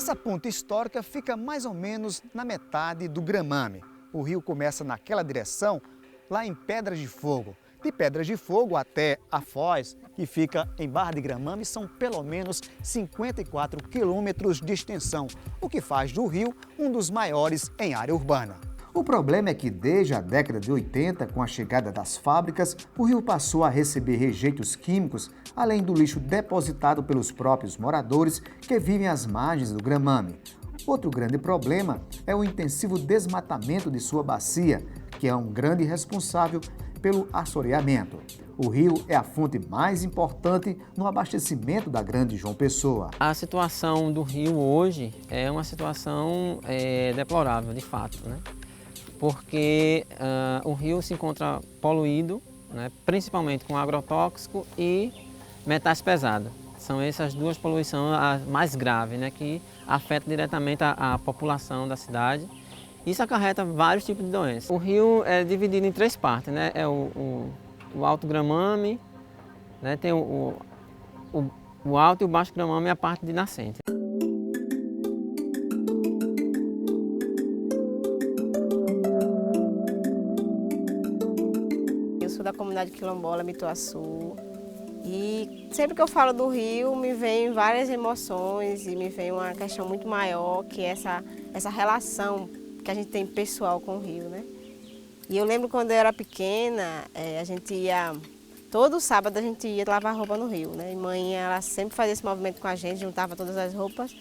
Essa ponte histórica fica mais ou menos na metade do Gramame. O rio começa naquela direção, lá em Pedras de Fogo. De Pedras de Fogo até a Foz, que fica em Barra de Gramame, são pelo menos 54 quilômetros de extensão, o que faz do rio um dos maiores em área urbana. O problema é que desde a década de 80, com a chegada das fábricas, o rio passou a receber rejeitos químicos, além do lixo depositado pelos próprios moradores que vivem às margens do Gramame. Outro grande problema é o intensivo desmatamento de sua bacia, que é um grande responsável pelo assoreamento. O rio é a fonte mais importante no abastecimento da Grande João Pessoa. A situação do rio hoje é uma situação deplorável, de fato, né? Porque o rio se encontra poluído, né, principalmente com agrotóxico e metais pesados. São essas duas poluições as mais graves, né, que afetam diretamente a população da cidade. Isso acarreta vários tipos de doenças. O rio é dividido em três partes, né? É o Alto Gramame, né? Tem o Alto e o Baixo Gramame e a parte de nascente. Eu sou da comunidade quilombola Mituaçu e sempre que eu falo do rio me vem várias emoções e me vem uma questão muito maior, que é essa relação que a gente tem pessoal com o rio, né? E eu lembro quando eu era pequena, a gente ia, todo sábado a gente ia lavar roupa no rio, né? E mãe, ela sempre fazia esse movimento com a gente, juntava todas as roupas.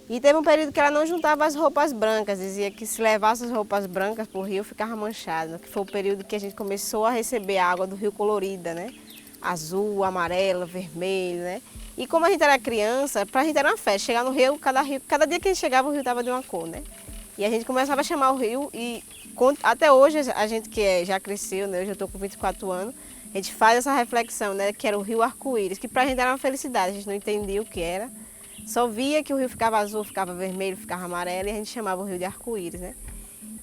E teve um período que ela não juntava as roupas brancas, dizia que se levasse as roupas brancas para o rio ficava manchado, que foi o período que a gente começou a receber a água do rio colorida, né? Azul, amarela, vermelho, né? E como a gente era criança, para a gente era uma festa, chegar no rio, cada dia que a gente chegava o rio estava de uma cor, né? E a gente começava a chamar o rio e até hoje a gente que já cresceu, né? Hoje eu estou com 24 anos, a gente faz essa reflexão, né? Que era o rio arco-íris, que para a gente era uma felicidade, a gente não entendia o que era. Só via que o rio ficava azul, ficava vermelho, ficava amarelo e a gente chamava o rio de arco-íris, né?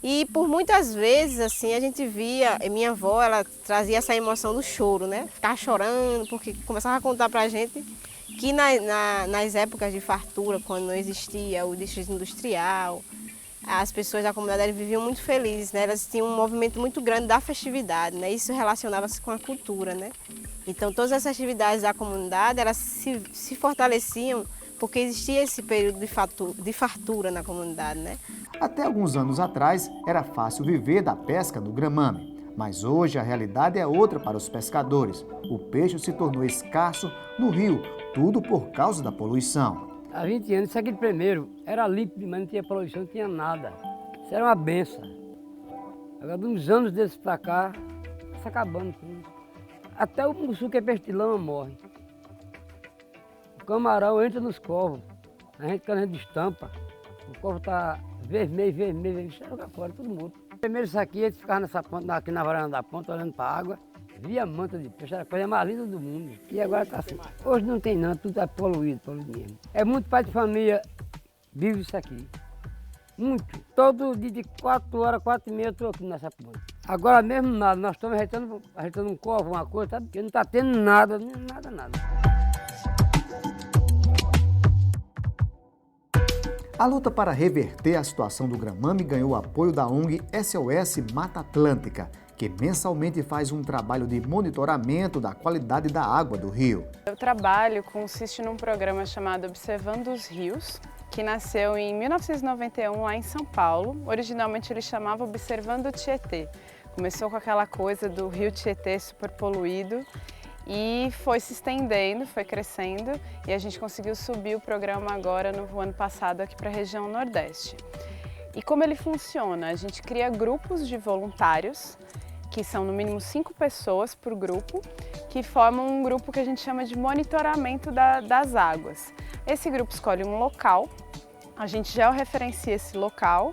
E por muitas vezes, assim, a gente via, minha avó, ela trazia essa emoção do choro, né? Ficava chorando, porque começava a contar pra gente que nas épocas de fartura, quando não existia o distrito industrial, as pessoas da comunidade viviam muito felizes, né? Elas tinham um movimento muito grande da festividade, né? Isso relacionava-se com a cultura, né? Então, todas as atividades da comunidade, elas se fortaleciam porque existia esse período de fartura na comunidade, né? Até alguns anos atrás, era fácil viver da pesca no Gramame, mas hoje a realidade é outra para os pescadores. O peixe se tornou escasso no rio, tudo por causa da poluição. Há 20 anos, isso aqui de primeiro era líquido, mas não tinha poluição, não tinha nada. Isso era uma benção. Agora, de uns anos desses para cá, está acabando tudo. Até o mussu, que é peixe de lama, morre. O camarão entra nos covos. Quando a gente destampa, o covo está vermelho, joga fora, tudo morto. Primeiro isso aqui, a gente ficava nessa ponta, aqui na varanda da ponta, olhando para a água, via manta de peixe, era a coisa mais linda do mundo. E agora está assim. Hoje não tem nada, tudo está poluído mesmo. É muito pai de família vive isso aqui. Muito. Todo dia de 4 horas, 4h30 eu estou aqui nessa ponta. Agora mesmo nada, nós estamos ajeitando um covo, uma coisa, sabe? Porque não está tendo nada. A luta para reverter a situação do Gramame ganhou o apoio da ONG SOS Mata Atlântica, que mensalmente faz um trabalho de monitoramento da qualidade da água do rio. O trabalho consiste num programa chamado Observando os Rios, que nasceu em 1991 lá em São Paulo. Originalmente ele chamava Observando o Tietê. Começou com aquela coisa do rio Tietê super poluído e foi se estendendo, foi crescendo e a gente conseguiu subir o programa agora no ano passado aqui para a região Nordeste. E como ele funciona? A gente cria grupos de voluntários, que são no mínimo 5 pessoas por grupo, que formam um grupo que a gente chama de monitoramento das águas. Esse grupo escolhe um local, a gente georreferencia esse local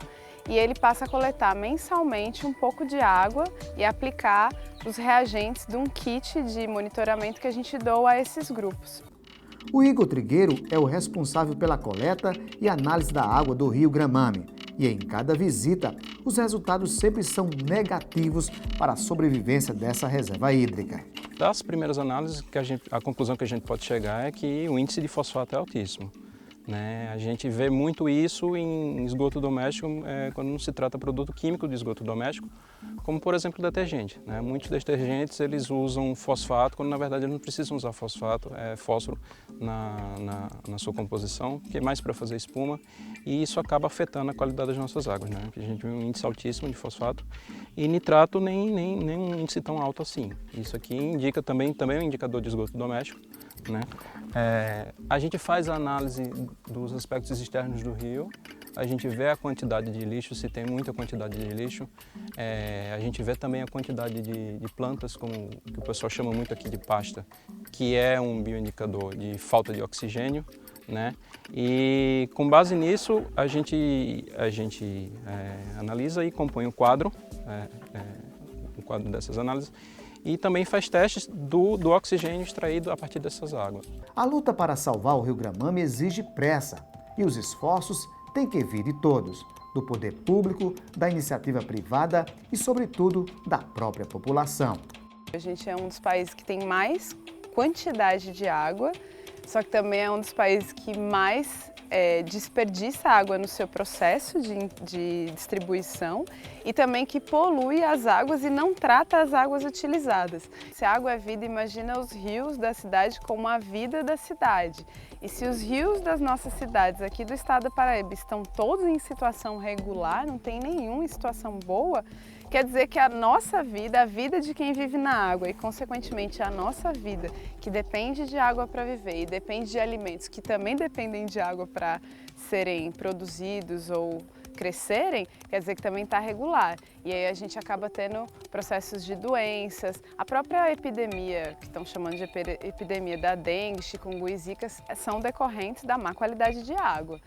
e ele passa a coletar mensalmente um pouco de água e aplicar os reagentes de um kit de monitoramento que a gente doa a esses grupos. O Igor Trigueiro é o responsável pela coleta e análise da água do rio Gramame. E em cada visita, os resultados sempre são negativos para a sobrevivência dessa reserva hídrica. Das primeiras análises, a conclusão que a gente pode chegar é que o índice de fosfato é altíssimo. né? A gente vê muito isso em esgoto doméstico quando não se trata de produto químico de esgoto doméstico, como por exemplo detergente, né? Muitos detergentes eles usam fosfato, quando na verdade eles não precisam usar fosfato, fósforo na sua composição, que é mais para fazer espuma, e isso acaba afetando a qualidade das nossas águas, né? A gente vê um índice altíssimo de fosfato e nitrato nem um índice tão alto assim. Isso aqui indica também é um indicador de esgoto doméstico, né? A gente faz a análise dos aspectos externos do rio, a gente vê a quantidade de lixo, se tem muita quantidade de lixo, a gente vê também a quantidade de plantas, como que o pessoal chama muito aqui de pasta, que é um bioindicador de falta de oxigênio, né? E com base nisso a gente analisa e compõe um quadro dessas análises, e também faz testes do oxigênio extraído a partir dessas águas. A luta para salvar o rio Gramame exige pressa e os esforços têm que vir de todos, do poder público, da iniciativa privada e, sobretudo, da própria população. A gente é um dos países que tem mais quantidade de água, só que também é um dos países que mais desperdiça água no seu processo de distribuição e também que polui as águas e não trata as águas utilizadas. Se a água é vida, imagina os rios da cidade como a vida da cidade. E se os rios das nossas cidades aqui do estado da Paraíba estão todos em situação regular, não tem nenhum em situação boa, quer dizer que a nossa vida, a vida de quem vive na água e, consequentemente, a nossa vida, que depende de água para viver e depende de alimentos que também dependem de água para serem produzidos ou crescerem, quer dizer que também está regular. E aí a gente acaba tendo processos de doenças. A própria epidemia, que estão chamando de epidemia da dengue, chikungunya e zika, são decorrentes da má qualidade de água.